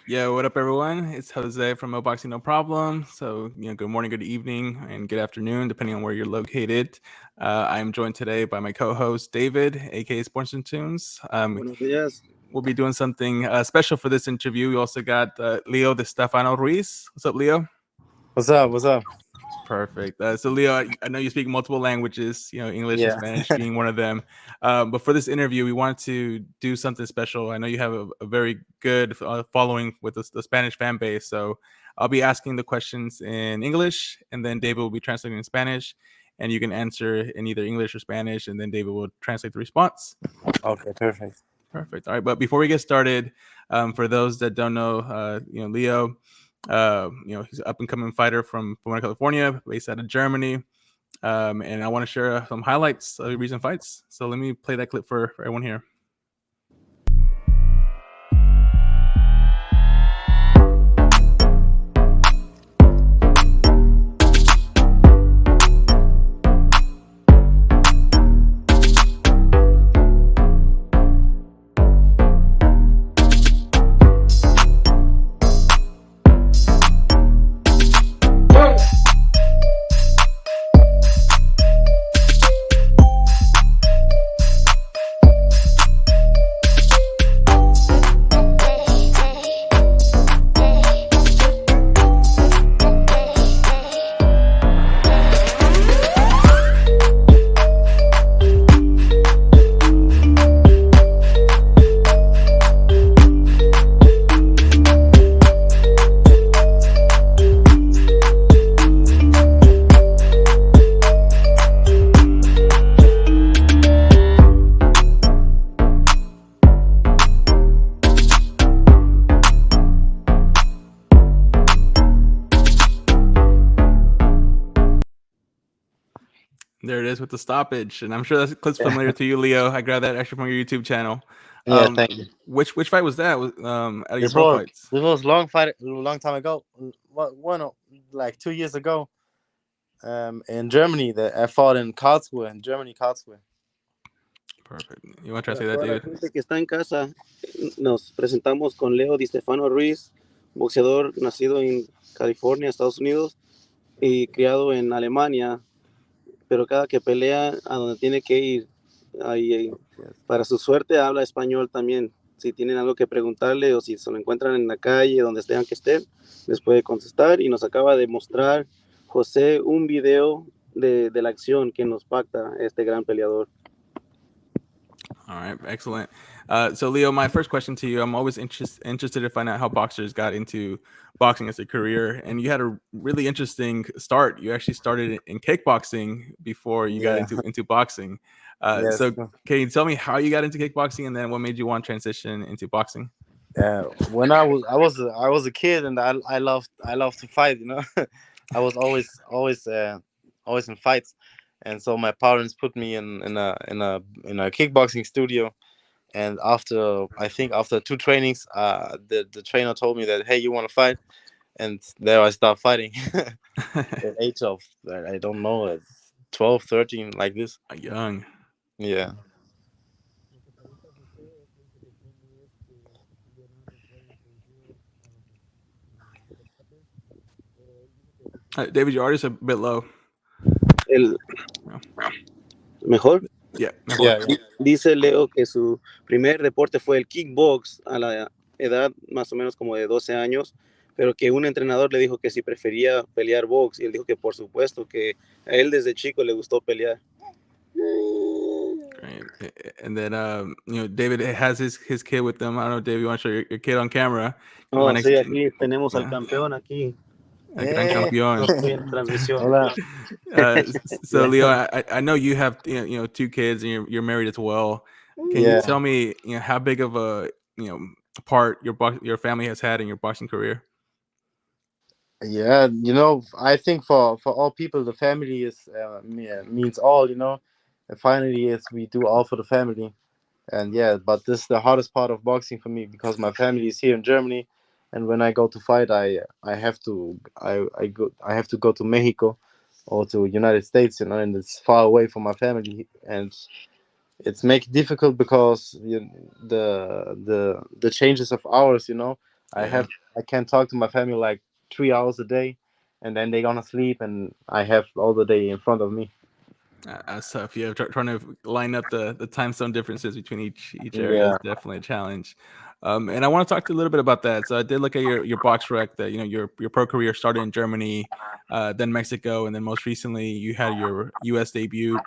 Yeah, what up, everyone? It's Jose from Boxing No Problem. So, good morning, good evening, and good afternoon, depending on where you're located. I am joined today by my co-host David, aka Sports and Tunes. Buenos días. We'll be doing something special for this interview. We also got Leo de Stefano Ruiz. What's up, Leo? What's up? What's up? Perfect. So, Leo, I know you speak multiple languages, English and Yeah. Spanish being one of them. But for this interview, we wanted to do something special. I know you have a very good following with the Spanish fan base. So I'll be asking the questions in English, and then David will be translating in Spanish. And you can answer in either English or Spanish, and then David will translate the response. Okay, perfect. Perfect. All right. But before we get started, for those that don't know, Leo, he's an up and coming fighter from Pomona, California, based out of Germany. And I want to share some highlights of recent fights. So let me play that clip for everyone here. There it is with the stoppage, and I'm sure that clip's familiar to you, Leo. I grabbed that actually from your YouTube channel. Yeah, thank you. Which fight was that? Out of your This pro was fights? this was long time ago. Like 2 years ago. In Germany, that I fought in Karlsruhe, in Germany, Karlsruhe. Perfect. You want to Para translate that, toda la David? gente que está en casa, nos presentamos con Leo de Stefano Ruiz, boxeador nacido en California, Estados Unidos, y criado en Alemania, pero cada que pelea a donde tiene que ir, ahí, para su suerte habla español también. Si tienen algo que preguntarle o si se lo encuentran en la calle, donde estén que estén, les puede contestar. Y nos acaba de mostrar José un video de la acción que nos pacta este gran peleador. All right, excellent. So, Leo, my first question to you: I'm always interested to find out how boxers got into boxing as a career, and you had a really interesting start. You actually started in kickboxing before you got into boxing. Yes. So, can you tell me how you got into kickboxing, and then what made you want to transition into boxing? When I was a kid, and I loved to fight. I was always in fights, and so my parents put me in a kickboxing studio. And after 2 trainings, the trainer told me that, hey, you want to fight, and there I start fighting. At the age of, I don't know, 12, 13, like this. Young. Yeah. David, your audio is a bit low. ¿Mejor? Yeah. Dice Leo que su primer deporte fue el kickbox a la edad más o menos como de 12 años, pero que un entrenador le dijo que si prefería pelear box, y él dijo que por supuesto que a él desde chico le gustó pelear. Great. And then, David has his kid with them. I don't know, David, you want to show your kid on camera? Oh, sí, aquí tenemos al campeón aquí. El gran campeón. Hola. So, Leo, I know you have 2 kids and you're married as well. Can you tell me how big of a part your family has had in your boxing career? Yeah, I think for all people, the family is means all. And finally, we do all for the family. And but this is the hardest part of boxing for me, because my family is here in Germany, and when I go to fight, I have to go to Mexico or to United States, and it's far away from my family, and it's make it difficult because the changes of hours. I can talk to my family like 3 hours a day, and then they're gonna sleep, and I have all the day in front of me. That's tough. Yeah, trying to line up the time zone differences between each area is Yeah, definitely a challenge. And I want to talk a little bit about that. So I did look at your box rec that your pro career started in Germany, then Mexico, and then most recently you had your U.S. debut.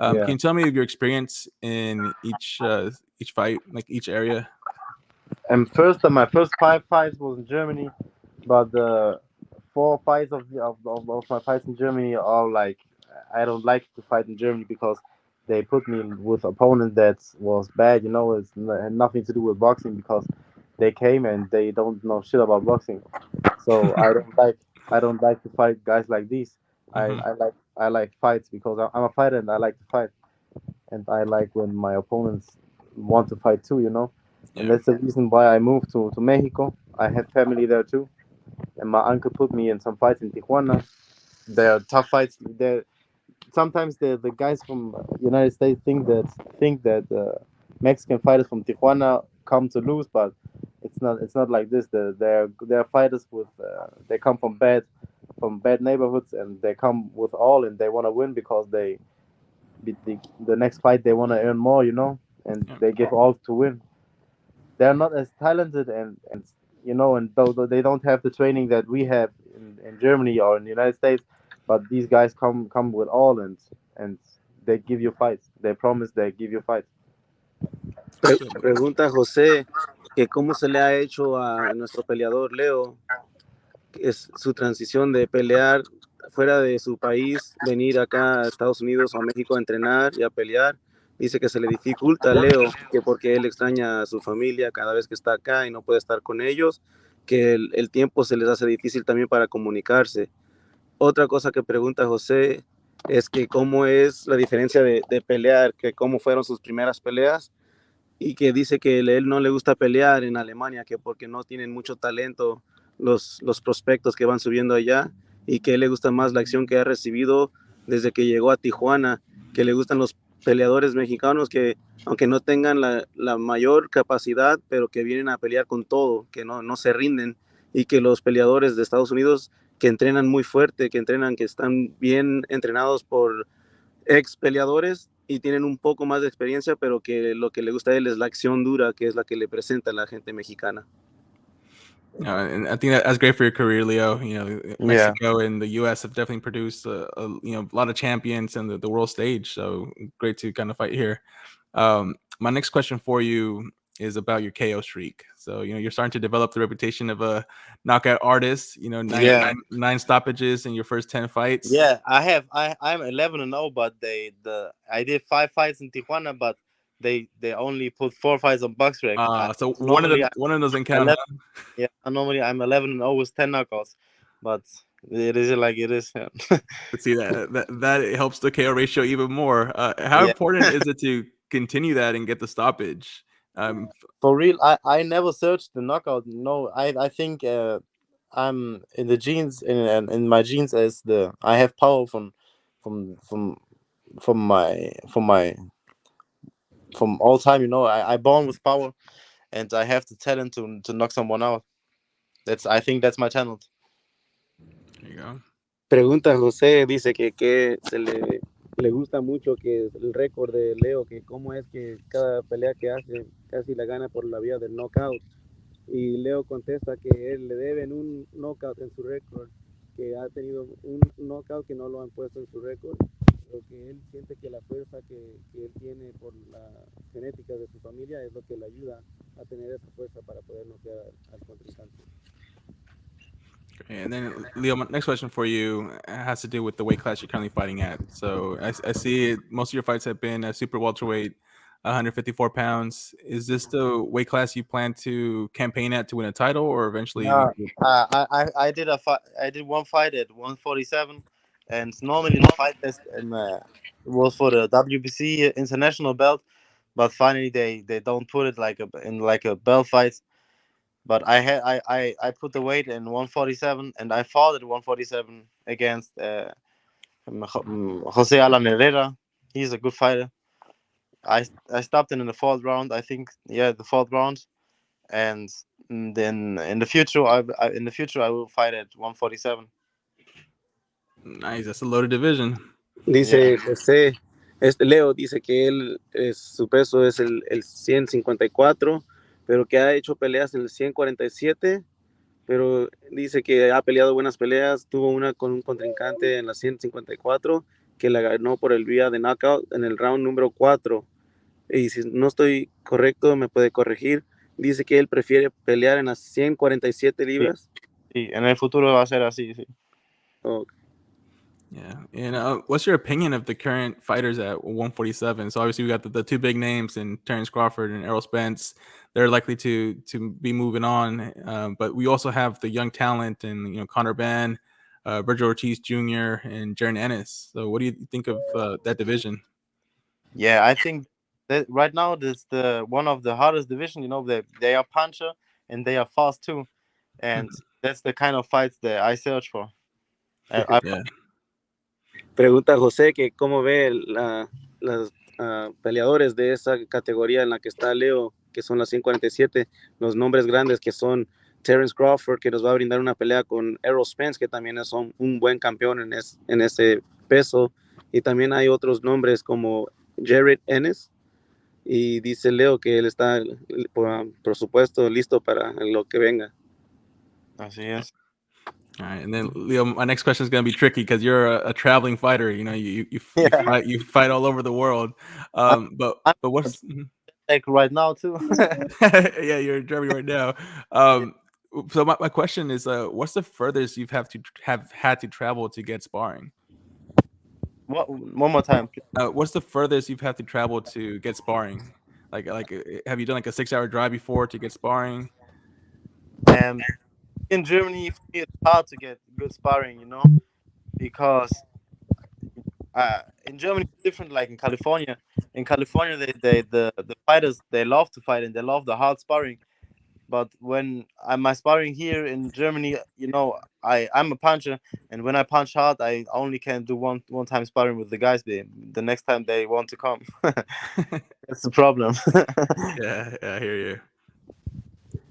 yeah. Can you tell me of your experience in each fight, like each area? And my first 5 fights was in Germany, but the 4 fights of my fights in Germany are like I don't like to fight in Germany because they put me with opponent that was bad. Had nothing to do with boxing because they came and they don't know shit about boxing. So I don't like to fight guys like these. Hmm. I like fights because I'm a fighter and I like to fight, and I like when my opponents want to fight too. And Yeah. that's the reason why I moved to Mexico. I had family there too, and my uncle put me in some fights in Tijuana. They're tough fights. Sometimes the guys from United States think that Mexican fighters from Tijuana come to lose, but it's not like this. They're fighters with they come from bad neighborhoods, and they come with all, and they want to win because the next fight they want to earn more, and Yeah. they give all to win. They're not as talented, and though they don't have the training that we have in Germany or in the United States, but these guys come with all, and they give you fights. They promise they give you fights. Absolutely. Pregunta José que cómo se le ha hecho a nuestro peleador Leo, que es su transición de pelear fuera de su país, venir acá a Estados Unidos o a México a entrenar y a pelear. Dice que se le dificulta a Leo, que porque él extraña a su familia cada vez que está acá y no puede estar con ellos, que el tiempo se les hace difícil también para comunicarse. Otra cosa que pregunta José es que cómo es la diferencia de pelear, que cómo fueron sus primeras peleas, y que dice que él no le gusta pelear en Alemania, que porque no tienen mucho talento los prospectos que van subiendo allá, y que él le gusta más la acción que ha recibido desde que llegó a Tijuana, que le gustan los peleadores mexicanos que aunque no tengan la mayor capacidad, pero que vienen a pelear con todo, que no se rinden, y que los peleadores de Estados Unidos que entrenan muy fuerte, que están bien entrenados por ex peleadores y tienen un poco más de experiencia, pero que lo que le gusta a él es la acción dura, que es la que le presenta a la gente mexicana. And I think that's great for your career, Leo. Yeah, Mexico and the U.S. have definitely produced a lot of champions in the world stage. So great to kind of fight here. My next question for you is about your KO streak. So you're starting to develop the reputation of a knockout artist. yeah, Nine stoppages in your first 10 fights. yeah. I'm 11-0, but I did 5 fights in Tijuana, but they only put 4 fights on BoxRec. So Normally one of those doesn't I count. 11, yeah, normally I'm 11-0 with 10 knockouts, but it is like it is. Yeah. But see that helps the KO ratio even more. How Yeah. important is it to continue that and get the stoppage? For real, I never searched the knockout. No, I think I'm in the genes in my genes as the I have power from from from all time. I born with power, and I have the talent to knock someone out. I think that's my talent. There you go. Pregunta José, dice que le gusta mucho que el récord de Leo, que cómo es que cada pelea que hace casi la gana por la vía del knockout. Y Leo contesta que él le deben un knockout en su récord, que ha tenido un knockout que no lo han puesto en su récord, pero que él siente que la fuerza que él tiene por la genética de su familia es lo que le ayuda a tener esa fuerza para poder noquear al contrincante. And then, Leo, my next question for you has to do with the weight class you're currently fighting at. So I see most of your fights have been a super welterweight, 154 pounds. Is this the weight class you plan to campaign at to win a title, or eventually? No, I did one fight at 147, and normally the fight test was for the WBC international belt, but finally they don't put it like a belt fight. But I put the weight in 147, and I fought at 147 against Jose Alan Herrera. He's a good fighter. I stopped him in the fourth round. I think, yeah, the fourth round, and then in the future, I will fight at 147. Nice. That's a loaded division. Dice Yeah. José, Leo dice que su peso es el 154, pero que ha hecho peleas en el 147, pero dice que ha peleado buenas peleas, tuvo una con un contrincante en la 154, que la ganó por el vía de knockout en el round número 4. Y si no estoy correcto, me puede corregir. Dice que él prefiere pelear en las 147 libras. Sí, en el futuro va a ser así, sí. Oh, Yeah. And what's your opinion of the current fighters at 147? So obviously we got the two big names in Terrence Crawford and Errol Spence. They're likely to be moving on. But we also have the young talent and Conor Benn, Virgil Ortiz Jr. and Jaron Ennis. So what do you think of that division? Yeah, I think that right now this the one of the hardest division. They are puncher and they are fast too, and that's the kind of fights that I search for. Yeah. Pregunta José que cómo ve los peleadores de esa categoría en la que está Leo, que son las 147, los nombres grandes que son Terrence Crawford, que nos va a brindar una pelea con Errol Spence, que también es un buen campeón en ese peso, y también hay otros nombres como Jared Ennis, y dice Leo que él está, por supuesto, listo para lo que venga. Así es. All right, and then Leo, my next question is going to be tricky because you're a traveling fighter. You fight all over the world. But what's like right now too? Yeah, you're in Germany right now. So my question is, what's the furthest you've have had to travel to get sparring? What? One more time, please. What's the furthest you've had to travel to get sparring? Like, have you done like a 6-hour drive before to get sparring? In Germany, for me, it's hard to get good sparring, because in Germany it's different. Like in California, the fighters, they love to fight and they love the hard sparring. But when my sparring here in Germany, I'm a puncher, and when I punch hard, I only can do one time sparring with the guys. The next time they want to come, that's the problem. Yeah, I hear you.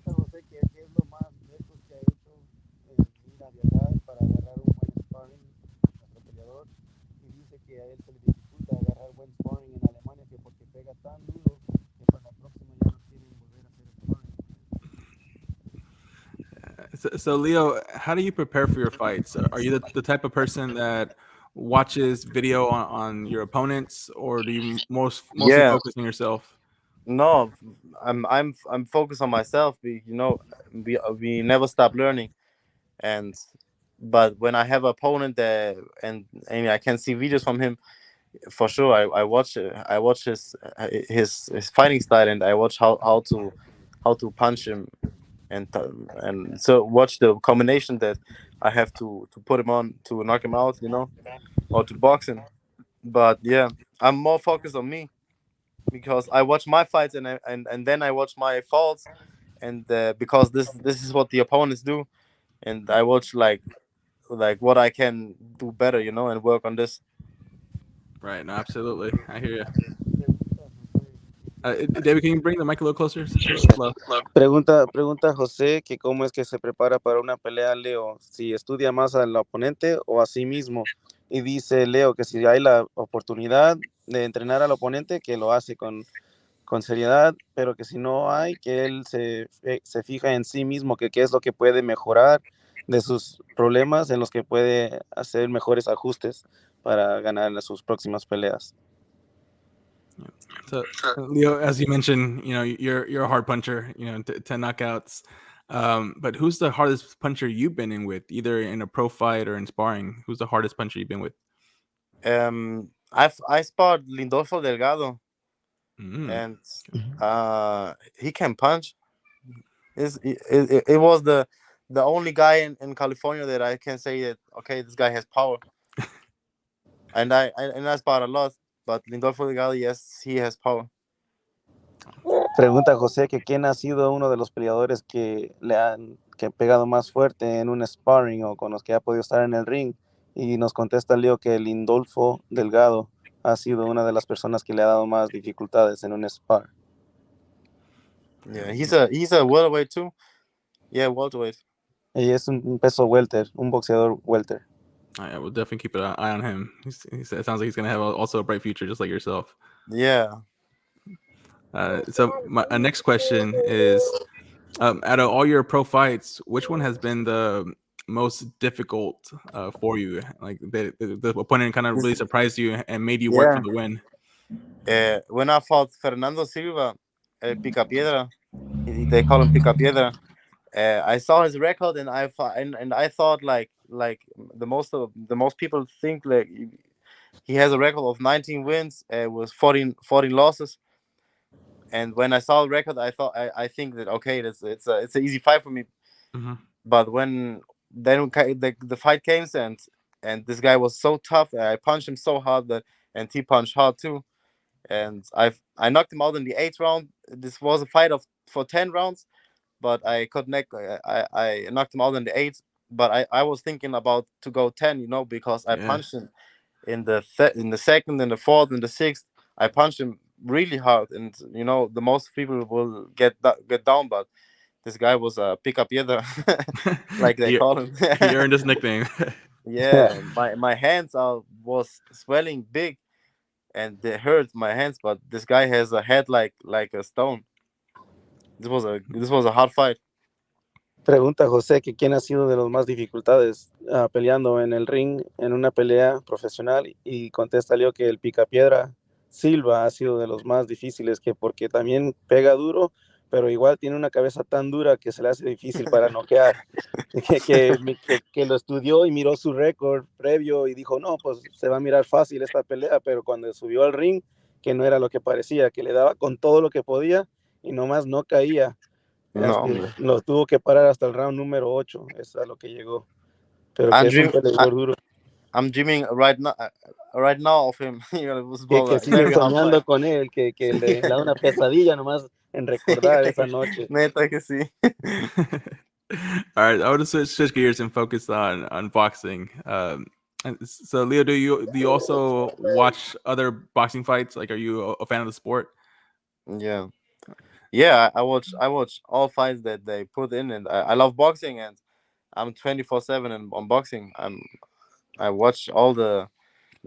José, ¿qué es lo más lejos que ha hecho en ir a viajar para agarrar un buen sparring nuestro peleador? Y dice que a él se le dificulta agarrar buen sparring en Alemania, que porque pega tan duro que para la próxima ya no quieren volver a hacer sparring. So Leo, how do you prepare for your fights? Are you the type of person that watches video on your opponents, or do you mostly Yeah. focus on yourself? No, I'm focused on myself. We never stop learning, but when I have an opponent that and I can see videos from him, for sure I watch his fighting style, and I watch how to punch him, and so watch the combination that I have to put him on to knock him out, or to box him. But yeah, I'm more focused on me, because I watch my fights and then I watch my faults, and because this is what the opponents do, and I watch like what I can do better, and work on this. Right. No, absolutely. I hear you. David, can you bring the mic a little closer? Hello. Pregunta José que cómo es que se prepara para una pelea Leo, si estudia más al oponente o a sí mismo. Y dice Leo que si hay la oportunidad de entrenar al oponente, que lo hace con seriedad, pero que si no hay, que él se fija en sí mismo, que qué es lo que puede mejorar de sus problemas, en los que puede hacer mejores ajustes para ganar en sus próximas peleas. So Leo, as you mentioned, you're a hard puncher, 10 knockouts. But who's the hardest puncher you've been in with, either in a pro fight or in sparring? Who's the hardest puncher you've been with? I sparred Lindolfo Delgado, and he can punch. It was the only guy in California that I can say that, okay, this guy has power. and I sparred a lot, but Lindolfo Delgado, yes, he has power. Pregunta José que quién ha sido uno de los peleadores que le han pegado más fuerte en un sparring o con los que ha podido estar en el ring, y nos contesta Leo que Lindolfo Delgado ha sido una de las personas que le ha dado más dificultades en un spar. Yeah, he's a welterweight too, Yeah, welterweight. Y es un peso welter, un boxeador welter. I will definitely keep an eye on him. It sounds like he's going to have also a bright future, just like yourself. Yeah. So my next question is, out of all your pro fights, which one has been the most difficult for you? Like the opponent kind of really surprised you and made you work for the win. When I fought Fernando Silva, Picapiedra, they call him Picapiedra. I saw his record, and I thought, and I thought like the most people think like he has a record of 19 wins with 14 losses. And when I saw the record, I think that okay, it's an easy fight for me. Mm-hmm. But when then the fight came, and this guy was so tough, I punched him so hard that, and he punched hard too, and I knocked him out in the 8th round. This was a fight for 10 rounds, but I could I knocked him out in the 8th. But I was thinking about to go 10, because I punched him in the in the 2nd, in the 4th, in the 6th. I punched him really hard, and the most people will get down, but this guy was a picapiedra, like they call him. He earned his nickname. Yeah, my hands was swelling big, and they hurt my hands. But this guy has a head like a stone. This was a hard fight. Pregunta José que quién ha sido de los más dificultades peleando en el ring en una pelea profesional, y contesta Leo que el Picapiedra Silva ha sido de los más difíciles, que porque también pega duro, pero igual tiene una cabeza tan dura que se le hace difícil para noquear. que lo estudió y miró su récord previo y dijo, no, pues se va a mirar fácil esta pelea, pero cuando subió al ring, que no era lo que parecía, que le daba con todo lo que podía y nomás no caía. No, Lo tuvo que parar hasta el round número 8, es a lo que llegó. Pero que es un peleador duro. I'm dreaming right now of him. Que sigue soñando con él, que le da una pesadilla nomás en recordar esa noche. Neta que sí. All right, I want to switch gears and focus on boxing. So Leo, do you also watch other boxing fights? Like, are you a fan of the sport? Yeah, I watch all fights that they put in, and I love boxing, and I'm 24/7 on boxing. I watch all the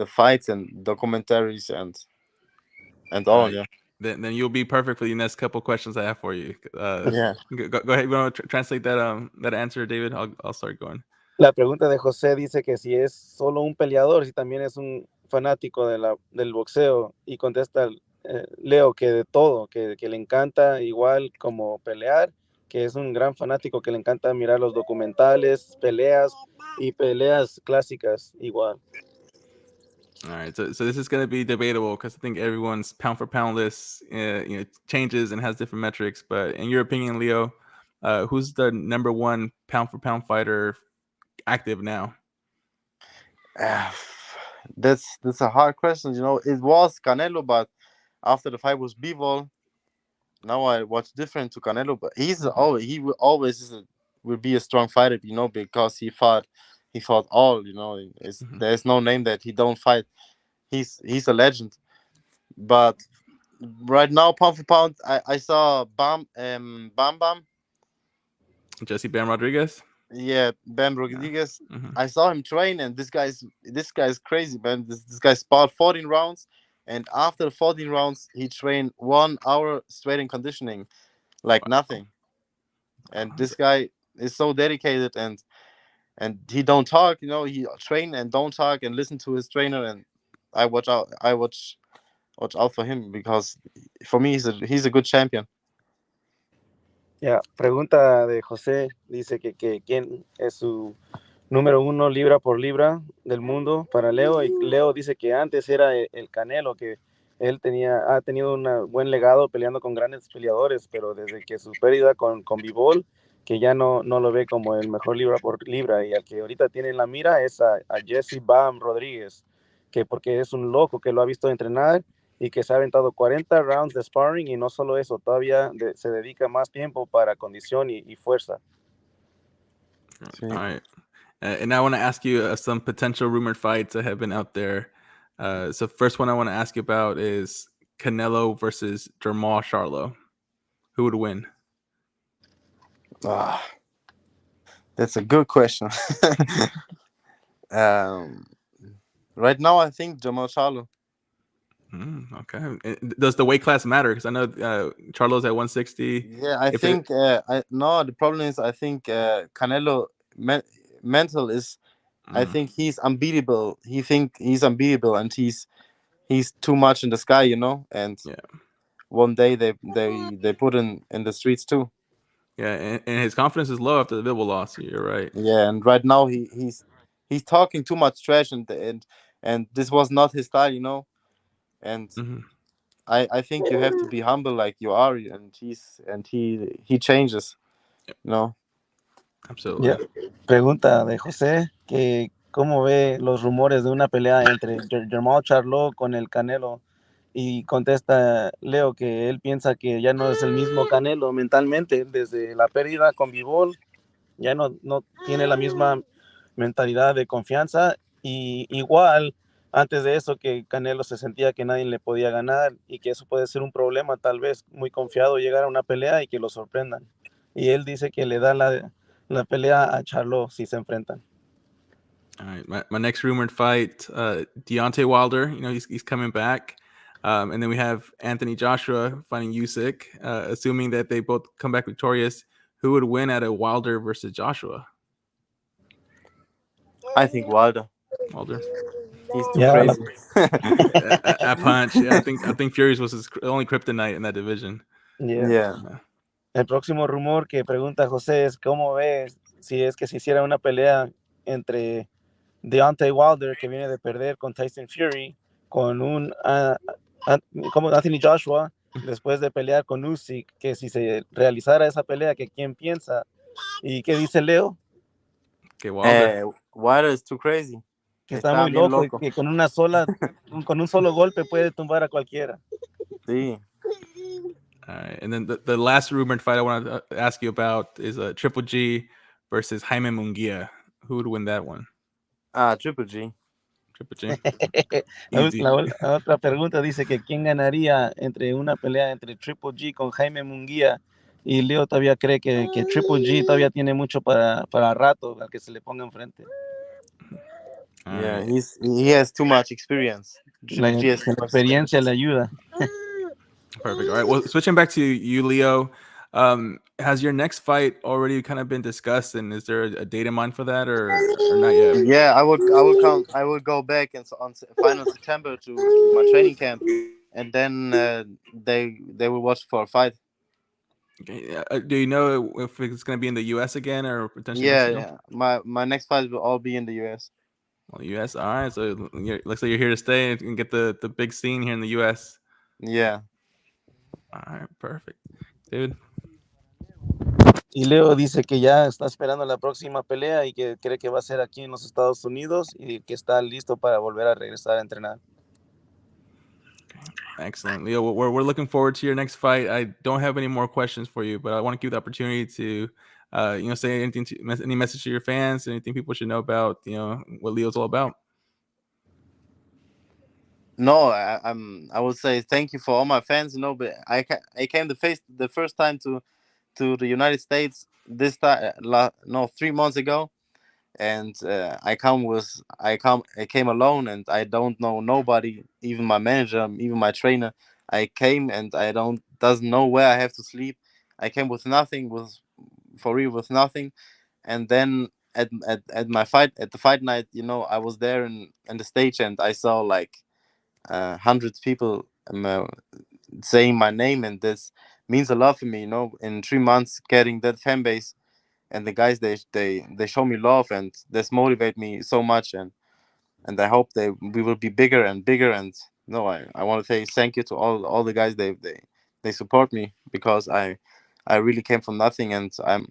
fights and documentaries and all. Yeah. Then you'll be perfect for the next couple questions I have for you. Yeah. Go ahead. You want to translate that answer, David? I'll start going. La pregunta de José dice que si es solo un peleador, si también es un fanático del boxeo, y contesta Leo que de todo, que le encanta igual como pelear, que es un gran fanático, que le encanta mirar los documentales, peleas y peleas clásicas igual. All right, so this is going to be debatable because I think everyone's pound for pound list changes and has different metrics. But in your opinion, Leo, who's the number one pound for pound fighter active now? That's a hard question. It was Canelo, but after the fight was Bivol, now I watch different to Canelo. But he will be a strong fighter, because he fought all. There's no name that he don't fight. He's a legend. But right now, pound for pound, I saw Bam Jesse Bam Rodriguez. Yeah, Bam Rodriguez. Yeah. Mm-hmm. I saw him train, and this guy's crazy, man. This guy sparred 14 rounds, and after 14 rounds, he trained 1 hour straight in conditioning, like nothing. And this guy is so dedicated, and he don't talk. He train and don't talk and listen to his trainer. And I watch out for him, because for me he's a good champion. Pregunta de José, dice que quién es su número 1 libra por libra del mundo para Leo, y Leo dice que antes era el Canelo, que él ha tenido un buen legado peleando con grandes peleadores, pero desde que su pérdida con Bivol, que ya no lo ve como el mejor libra por libra, y al que ahorita tiene en la mira es a Jesse Bam Rodríguez, que porque es un loco que lo ha visto entrenar y que se ha aventado 40 rounds de sparring, y no solo eso, todavía se dedica más tiempo para condición y fuerza. All right. And I want to ask you some potential rumored fights that have been out there. So first one I want to ask you about is Canelo versus Jermall Charlo. Who would win? That's a good question. Right now, I think Jamal Charlo. Okay. Does the weight class matter? Because I know Charlo's at 160. Yeah, I If think. No, the problem is I think Canelo mental is. I think he's unbeatable. He think he's unbeatable, and he's too much in the sky, And yeah, one day they put in the streets too. and his confidence is low after the Bivol loss. You're right. Yeah, and right now he's talking too much trash, and this was not his style. And I think you have to be humble like you are, and he changes, Absolutely. Pregunta de José que cómo ve los rumores de una pelea entre Germán Charlo con el Canelo, y contesta Leo que él piensa que ya no es el mismo Canelo mentalmente desde la pérdida con Bivol, ya no tiene la misma mentalidad de confianza, y igual antes de eso que Canelo se sentía que nadie le podía ganar y que eso puede ser un problema, tal vez muy confiado llegar a una pelea y que lo sorprendan, y él dice que le da la pelea a Charlo si se enfrentan. All right, my next rumored fight, Deontay Wilder. He's coming back, and then we have Anthony Joshua fighting Usyk. Assuming that they both come back victorious, who would win at a Wilder versus Joshua? I think Wilder. Wilder. He's too crazy. That punch. Yeah, I think Fury's was his only kryptonite in that division. Yeah. El próximo rumor que pregunta José es cómo ves si es que se hiciera una pelea entre Deontay Wilder, que viene de perder con Tyson Fury, con como Anthony Joshua, después de pelear con Usyk, que si se realizara esa pelea, que quién piensa. ¿Y qué dice Leo? Que Wilder. Wilder is too crazy. Que está muy loco, y que con un solo golpe puede tumbar a cualquiera. Sí. All right, and then the last rumored fight I want to ask you about is Triple G versus Jaime Munguia. Who would win that one? Triple G. Triple G. La otra pregunta dice que quién ganaría entre una pelea entre Triple G con Jaime Munguia, y Leo todavía cree que Triple G todavía tiene mucho para rato al que se le ponga enfrente. Yeah, he has too much experience. La experiencia le ayuda. Perfect. All right. Well, switching back to you, Leo. Has your next fight already kind of been discussed, and is there a date in mind for that, or not yet? Yeah, I will go back on final September to my training camp, and then they will watch for a fight. Okay. Do you know if it's going to be in the U.S. again or potentially Mexico? Yeah. My next fight will all be in the U.S. Well, U.S. All right. So looks like you're here to stay and get the big scene here in the U.S. Yeah. All right. Perfect, dude. Y Leo dice que ya está esperando la próxima pelea y que cree que va a ser aquí en los Estados Unidos y que está listo para volver a regresar a entrenar. Excellent, Leo. We're looking forward to your next fight. I don't have any more questions for you, but I want to give you the opportunity to, say anything, any message to your fans, anything people should know about, what Leo's all about. No, I would say thank you for all my fans. But I came the first time to the United States this time 3 months ago, and I came alone, and I don't know nobody, even my manager, even my trainer. I came and I doesn't know where I have to sleep. I came with nothing, with nothing, and then at the fight night, I was there in the stage, and I saw like hundreds people saying my name, and this means a lot for me. In 3 months, getting that fan base, and the guys they show me love, and this motivate me so much, and I hope we will be bigger and bigger. And I want to say thank you to all the guys. They support me, because I really came from nothing, and I'm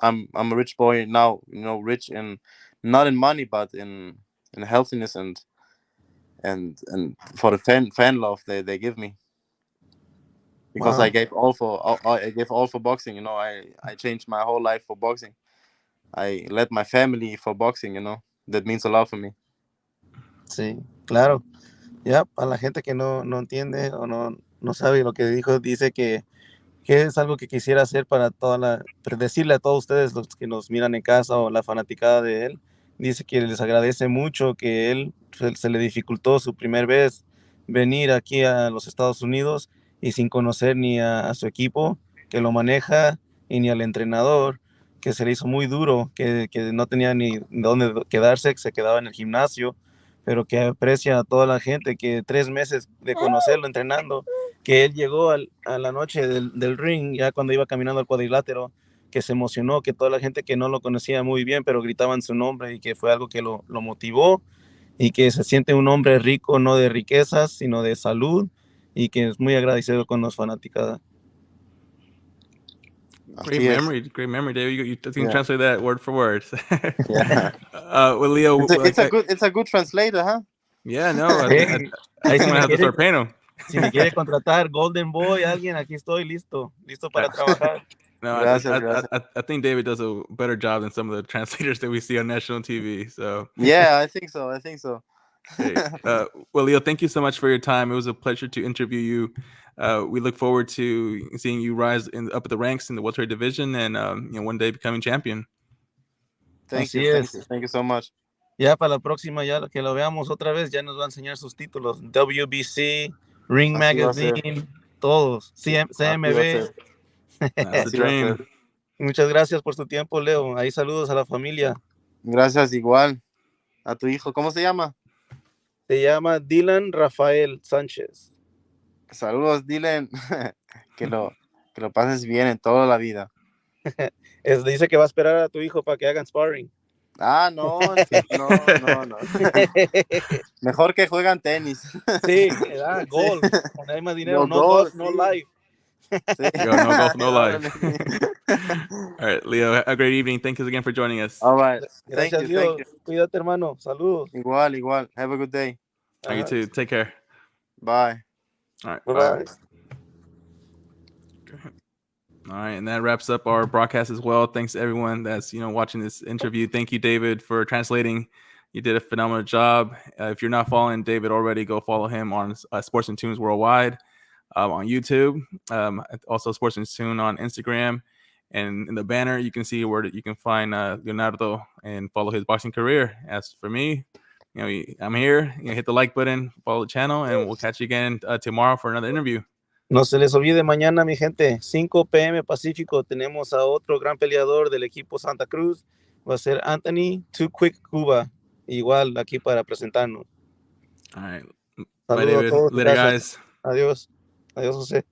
a rich boy now. Rich in, not in money, but in healthiness and for the fan love they give me, because Wow. I gave all for boxing. I changed my whole life for boxing. I led my family for boxing. That means a lot for me. Sí, claro. Ya, a la gente que no entiende o no sabe lo que dijo, dice que ¿Qué es algo que quisiera hacer para decirle a todos ustedes los que nos miran en casa o la fanaticada de él? Dice que les agradece mucho que él se le dificultó su primer vez venir aquí a los Estados Unidos y sin conocer ni a su equipo que lo maneja y ni al entrenador, que se le hizo muy duro, que no tenía ni dónde quedarse, que se quedaba en el gimnasio, pero que aprecia a toda la gente que 3 meses de conocerlo entrenando, que él llegó a la noche del ring, ya cuando iba caminando al cuadrilátero, que se emocionó, que toda la gente que no lo conocía muy bien, pero gritaban su nombre y que fue algo que lo motivó y que se siente un hombre rico, no de riquezas, sino de salud y que es muy agradecido con los fanáticos. Great memory, David. You can translate that word for word. Yeah. Well, Leo, It's a good translator, huh? Yeah, no. Ahí si me have to start paying him. Si me quiere contratar Golden Boy, alguien, aquí estoy listo para trabajar. No, Gracias. I think David does a better job than some of the translators that we see on national TV. So yeah, I think so. Great. Well, Leo, thank you so much for your time. It was a pleasure to interview you. We look forward to seeing you rise up the ranks in the welterweight division and one day becoming champion. Thank you so much. Ya para la próxima, ya que lo veamos otra vez, ya nos va a enseñar sus títulos. WBC, Ring Magazine, todos. CMB. That's the dream. Muchas gracias por tu tiempo, Leo. Ahí saludos a la familia. Gracias, igual. A tu hijo, ¿cómo se llama? Se llama Dylan Rafael Sánchez. Saludos, Dylan. que lo pases bien en toda la vida. Dice que va a esperar a tu hijo para que hagan sparring. Ah, no. Mejor que juegan tenis. Sí, golf. Cuando hay más dinero, no golf, no life. Sí. No golf, no life. All right, Leo, have a great evening. Thank you again for joining us. All right. Gracias, Thank Dios. you. Cuídate, hermano. Saludos. Igual. Have a good day. You too. Take care. Bye. All right. Bye. All right, and that wraps up our broadcast as well. Thanks to everyone that's watching this interview. Thank you, David, for translating. You did a phenomenal job. If you're not following David already, go follow him on Sports and Tunes Worldwide on YouTube. Also, Sports and Tune on Instagram. And in the banner, you can see where you can find Leonardo and follow his boxing career. As for me, I'm here. Hit the like button, follow the channel, and we'll catch you again tomorrow for another interview. No se les olvide mañana, mi gente, 5 p.m. Pacífico, tenemos a otro gran peleador del equipo Santa Cruz. Va a ser Anthony Too Quick Cuba, igual aquí para presentarnos. All right. Saludos a todos. Later, guys. Adiós. Adiós, José.